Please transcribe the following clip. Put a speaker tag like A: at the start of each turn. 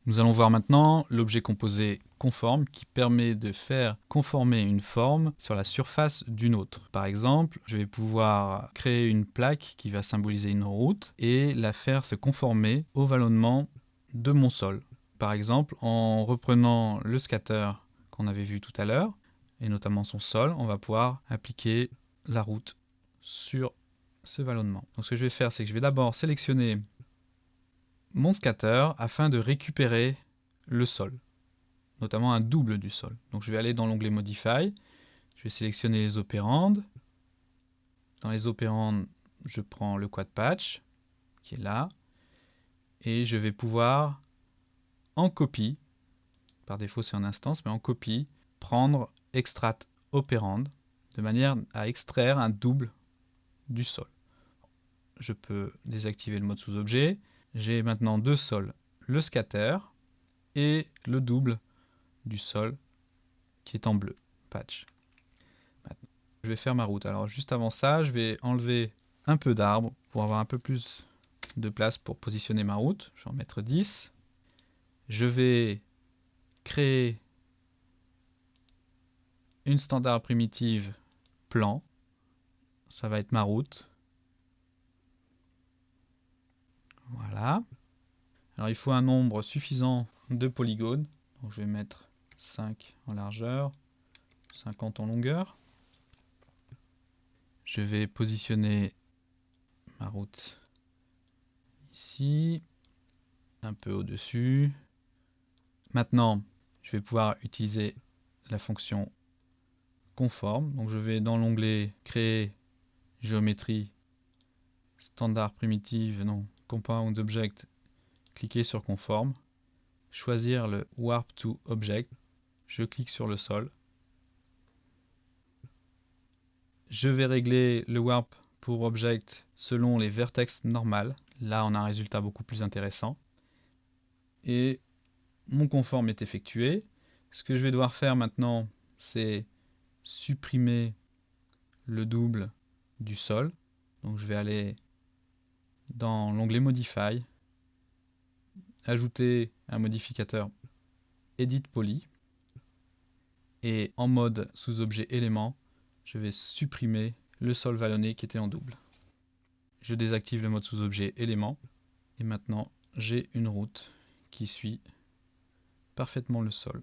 A: Nous allons voir maintenant l'objet composé conforme qui permet de faire conformer une forme sur la surface d'une autre. Par exemple, je vais pouvoir créer une plaque qui va symboliser une route et la faire se conformer au vallonnement de mon sol. Par exemple, en reprenant le scatter qu'on avait vu tout à l'heure, et notamment son sol, on va pouvoir appliquer la route sur ce vallonnement. Donc ce que je vais faire, c'est que je vais d'abord sélectionner mon scatter afin de récupérer le sol, notamment un double du sol. Donc je vais aller dans l'onglet Modify, je vais sélectionner les opérandes. Dans les opérandes, je prends le quad patch qui est là et je vais pouvoir en copie, par défaut c'est en instance, mais en copie, prendre extract opérande de manière à extraire un double du sol. Je peux désactiver le mode sous-objet. J'ai maintenant deux sols, le scatter et le double du sol qui est en bleu, patch. Maintenant, je vais faire ma route. Alors juste avant ça, je vais enlever un peu d'arbres pour avoir un peu plus de place pour positionner ma route. Je vais en mettre 10. Je vais créer une standard primitive plan. Ça va être ma route. Voilà. Alors il faut un nombre suffisant de polygones. Donc je vais mettre 5 en largeur, 50 en longueur. Je vais positionner ma route ici, un peu au-dessus. Maintenant, je vais pouvoir utiliser la fonction conforme. Donc je vais dans l'onglet créer géométrie, standard primitive, non, compound object, cliquer sur conforme, choisir le warp to object, je clique sur le sol. Je vais régler le warp pour object selon les vertex normales. Là, on a un résultat beaucoup plus intéressant. Et mon conforme est effectué. Ce que je vais devoir faire maintenant, c'est supprimer le double du sol. Donc je vais aller dans l'onglet Modify, ajouter un modificateur Edit Poly. Et en mode sous-objet élément, je vais supprimer le sol vallonné qui était en double. Je désactive le mode sous-objet élément. Et maintenant, j'ai une route qui suit parfaitement le sol.